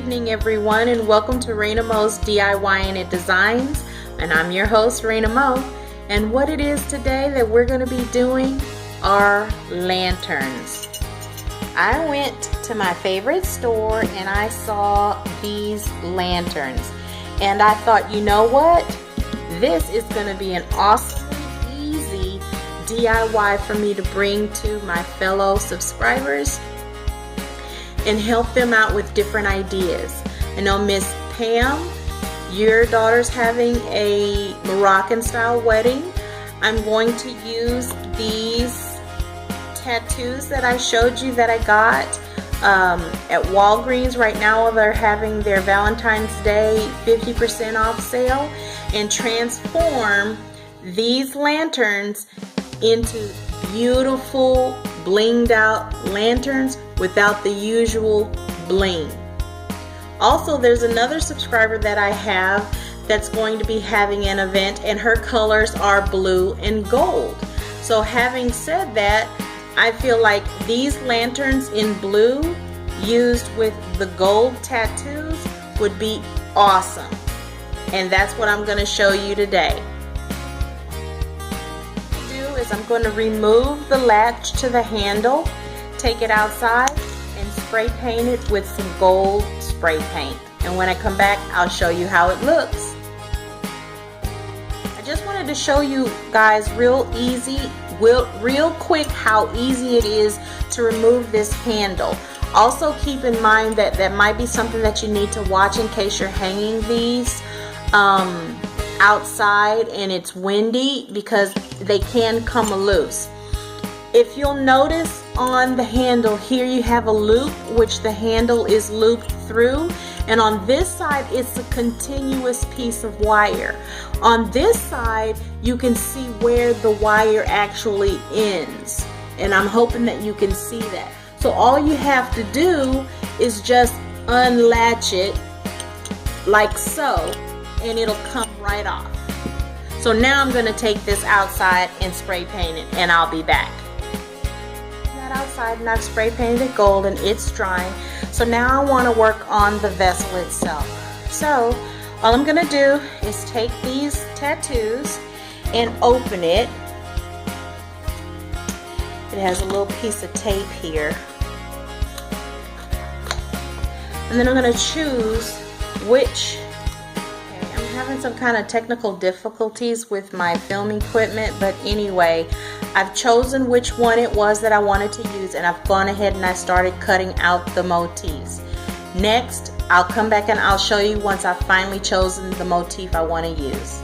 evening, everyone, and welcome to Raina Mo's DIY and It Designs. And I'm your host, Raina Mo. And what it is today that we're going to be doing are lanterns. I went to my favorite store and I saw these lanterns. And I thought, you know what? This is going to be an awesomely easy DIY for me to bring to my fellow subscribers and help them out with different ideas. I know Miss Pam, your daughter's having a Moroccan style wedding. I'm going to use these tattoos that I showed you that I got at Walgreens. Right now they're having their Valentine's Day 50% off sale, and transform these lanterns into beautiful blinged out lanterns without the usual bling. Also, there's another subscriber that I have that's going to be having an event, and her colors are blue and gold. So having said that, I feel like these lanterns in blue used with the gold tattoos would be awesome. And that's what I'm going to show you today. Is I'm going to remove the latch to the handle, take it outside, and spray paint it with some gold spray paint. And when I come back, I'll show you how it looks. I just wanted to show you guys real quick how easy it is to remove this handle. Also keep in mind that that might be something that you need to watch in case you're hanging these outside and it's windy, because they can come loose. If you'll notice on the handle here, you have a loop which the handle is looped through, and on this side it's a continuous piece of wire. On this side you can see where the wire actually ends, and I'm hoping that you can see that. So all you have to do is just unlatch it like so, and it'll come right off. So now I'm going to take this outside and spray paint it, and I'll be back. That outside, and I've spray painted it gold, and it's drying. So now I want to work on the vessel itself. So all I'm going to do is take these tattoos and open it. It has a little piece of tape here. And then I'm going to choose which. Having some kind of technical difficulties with my filming equipment, but anyway, I've chosen which one it was that I wanted to use, and I've gone ahead and I started cutting out the motifs. Next, I'll come back and I'll show you once I've finally chosen the motif I want to use.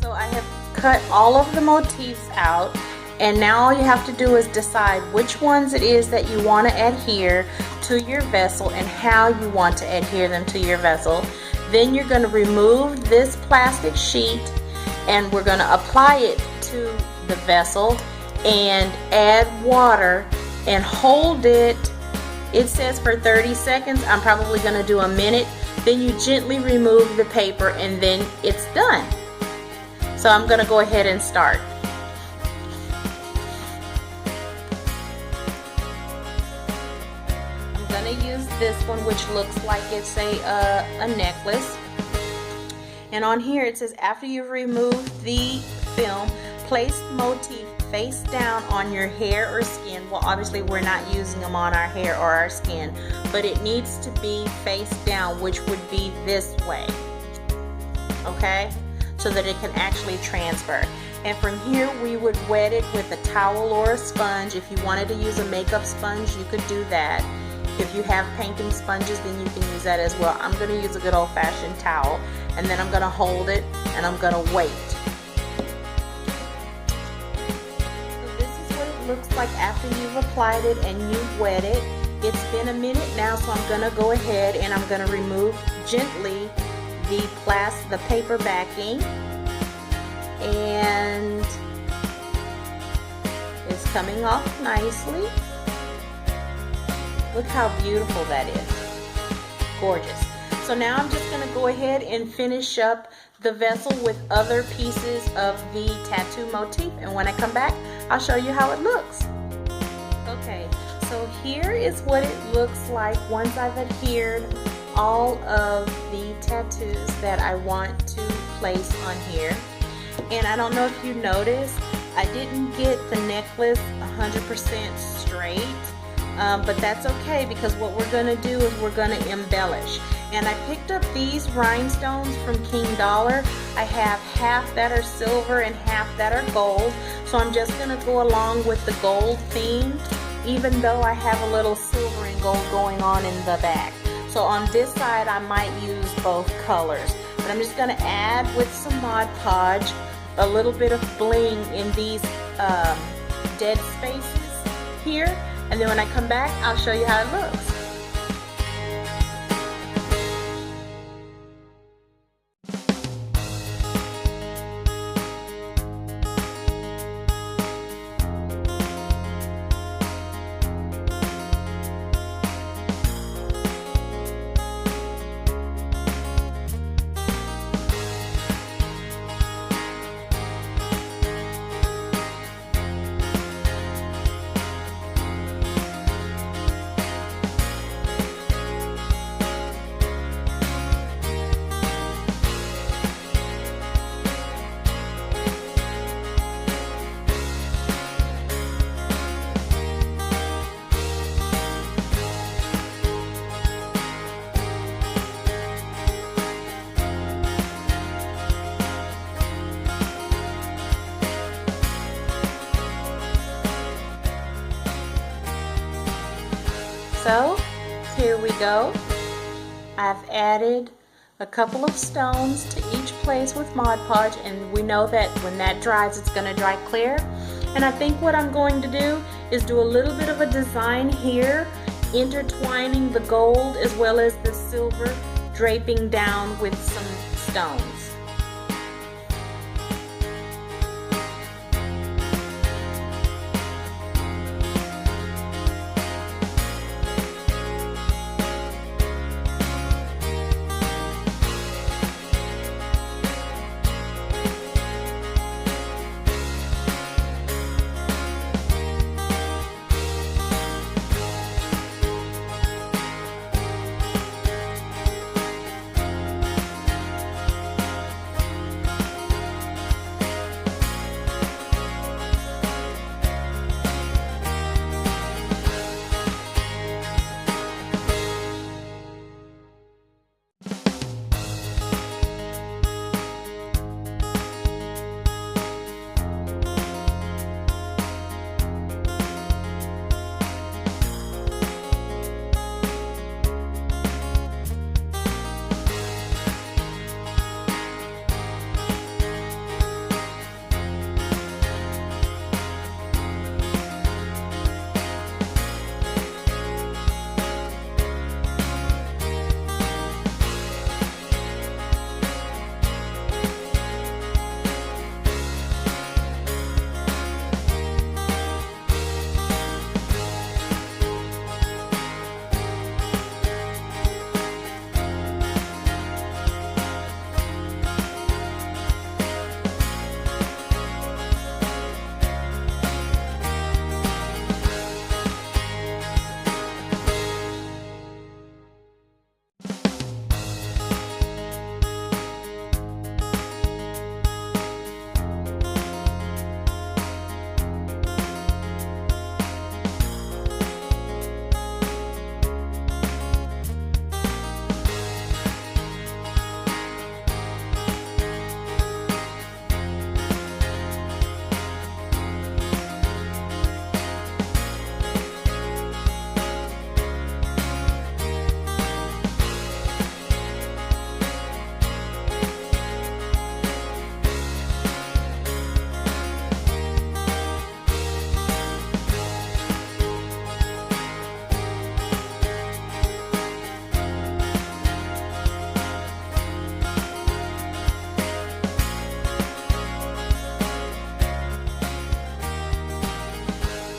So I have cut all of the motifs out, and now all you have to do is decide which ones it is that you want to adhere to your vessel and how you want to adhere them to your vessel. Then you're going to remove this plastic sheet, and we're going to apply it to the vessel and add water and hold it. It says for 30 seconds. I'm probably going to do a minute. Then you gently remove the paper, and then it's done. So I'm going to go ahead and start. Use this one, which looks like it's a necklace, and on here it says, after you've removed the film, place the motif face down on your hair or skin. Well, obviously we're not using them on our hair or our skin, but it needs to be face down, which would be this way, okay, so that it can actually transfer. And from here we would wet it with a towel or a sponge. If you wanted to use a makeup sponge, you could do that. If you have painting sponges, then you can use that as well. I'm going to use a good old-fashioned towel, and then I'm going to hold it and I'm going to wait. So this is what it looks like after you've applied it and you've wet it. It's been a minute now, so I'm going to go ahead and I'm going to remove gently the paper backing, and it's coming off nicely. Look how beautiful that is. Gorgeous. So now I'm just going to go ahead and finish up the vessel with other pieces of the tattoo motif, and when I come back, I'll show you how it looks. Okay, so here is what it looks like once I've adhered all of the tattoos that I want to place on here. And I don't know if you noticed, I didn't get the necklace 100% straight, but that's okay, because what we're going to do is we're going to embellish. And I picked up these rhinestones from King Dollar. I have half that are silver and half that are gold, so I'm just going to go along with the gold theme, even though I have a little silver and gold going on in the back. So on this side I might use both colors, but I'm just going to add with some Mod Podge a little bit of bling in these dead spaces here, and then when I come back I'll show you how it looks. So here we go. I've added a couple of stones to each place with Mod Podge, and we know that when that dries it's going to dry clear. And I think what I'm going to do is do a little bit of a design here, intertwining the gold as well as the silver, draping down with some stones.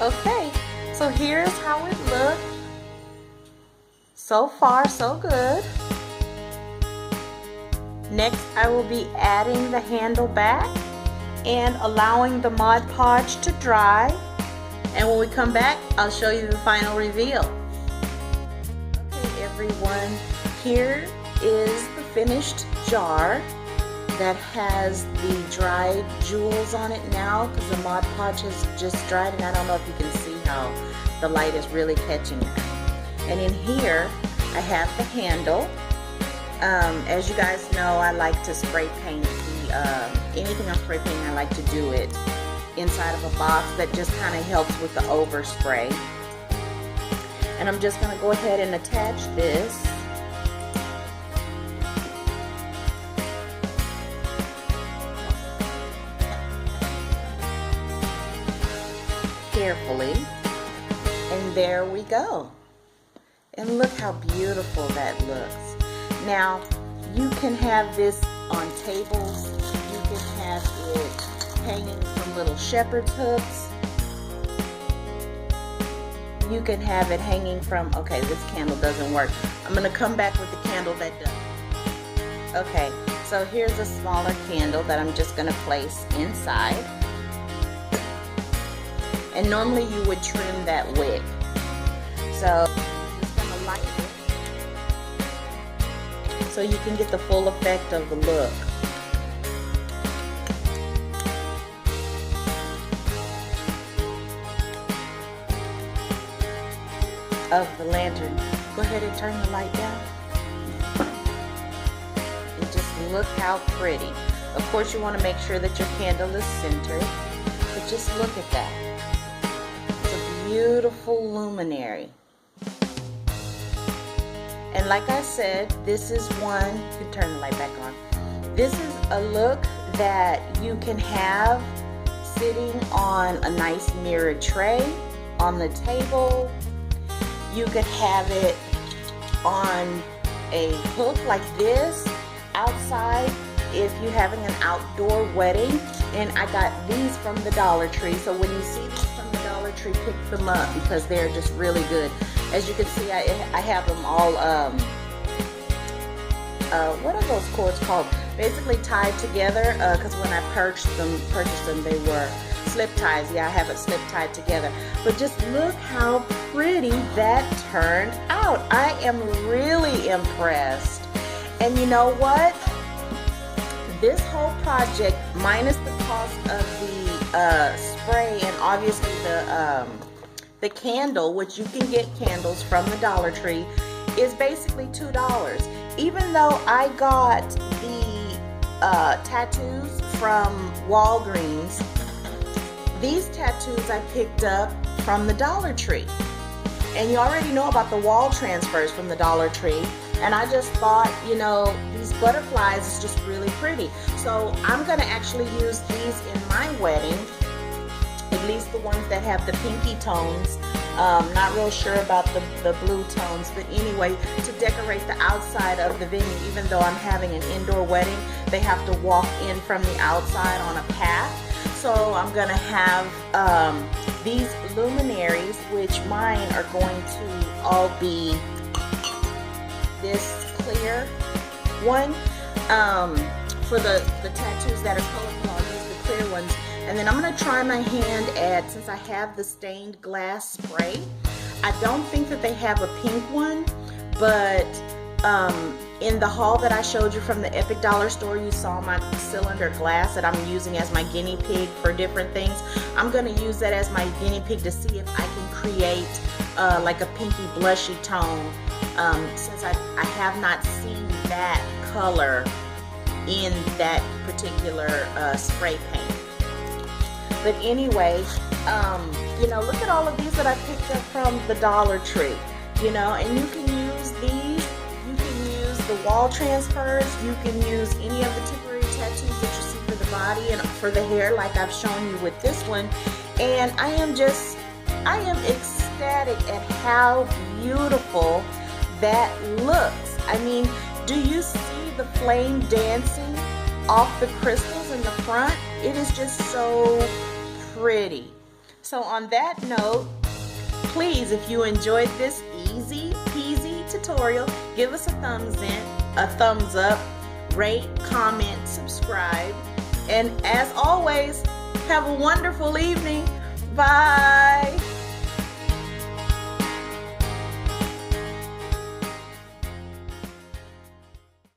Okay, so here's how it looked. So far, so good. Next, I will be adding the handle back and allowing the Mod Podge to dry. And when we come back, I'll show you the final reveal. Okay, everyone, here is the finished jar that has the dried jewels on it now, because the Mod Podge has just dried, and I don't know if you can see how the light is really catching that. And in here I have the handle. As you guys know, I like to spray paint anything I'm spray painting, I like to do it inside of a box. That just kind of helps with the overspray. And I'm just going to go ahead and attach this. Carefully, and there we go. And look how beautiful that looks. Now you can have this on tables, you can have it hanging from little shepherd's hooks, you can have it hanging from, okay, this candle doesn't work. I'm going to come back with the candle that does. Okay, so here's a smaller candle that I'm just going to place inside. And normally you would trim that wick. So I'm just going to light it so you can get the full effect of the look. Of the lantern. Go ahead and turn the light down. And just look how pretty. Of course you want to make sure that your candle is centered, but just look at that. Beautiful luminary. And like I said, this is one, you can turn the light back on. This is a look that you can have sitting on a nice mirrored tray, on the table. You could have it on a hook like this, outside if you're having an outdoor wedding. And I got these from the Dollar Tree, so when you see these from the Dollar Tree, pick them up because they're just really good. As you can see, I have them all, what are those cords called? Basically tied together, because when I purchased them, they were slip ties. Yeah, I have it slip tied together. But just look how pretty that turned out. I am really impressed. And you know what? This whole project, minus the cost of the spray and obviously the candle, which you can get candles from the Dollar Tree, is basically $2. Even though I got the tattoos from Walgreens, these tattoos I picked up from the Dollar Tree. And you already know about the wall transfers from the Dollar Tree. And I just thought, you know, these butterflies is just really pretty. So I'm going to actually use these in my wedding, at least the ones that have the pinky tones. Not real sure about the blue tones, but anyway, to decorate the outside of the venue. Even though I'm having an indoor wedding, they have to walk in from the outside on a path. So I'm going to have these luminaries, which mine are going to all be this clear one. For the tattoos that are colorful, I'll use the clear ones. And then I'm going to try my hand at, since I have the stained glass spray, I don't think that they have a pink one, but in the haul that I showed you from the Epic Dollar Store, you saw my cylinder glass that I'm using as my guinea pig for different things. I'm going to use that as my guinea pig to see if I can create like a pinky blushy tone, since I have not seen that color in that particular spray paint. But anyway, you know, look at all of these that I picked up from the Dollar Tree, you know, and you can use these, you can use the wall transfers, you can use any of the temporary tattoos that you see for the body and for the hair, like I've shown you with this one. And I am ecstatic at how beautiful that looks. I mean, do you see the flame dancing off the crystals in the front? It is just so pretty. So on that note, please, if you enjoyed this easy peasy tutorial, give us a thumbs up, rate, comment, subscribe, and as always, have a wonderful evening. Bye.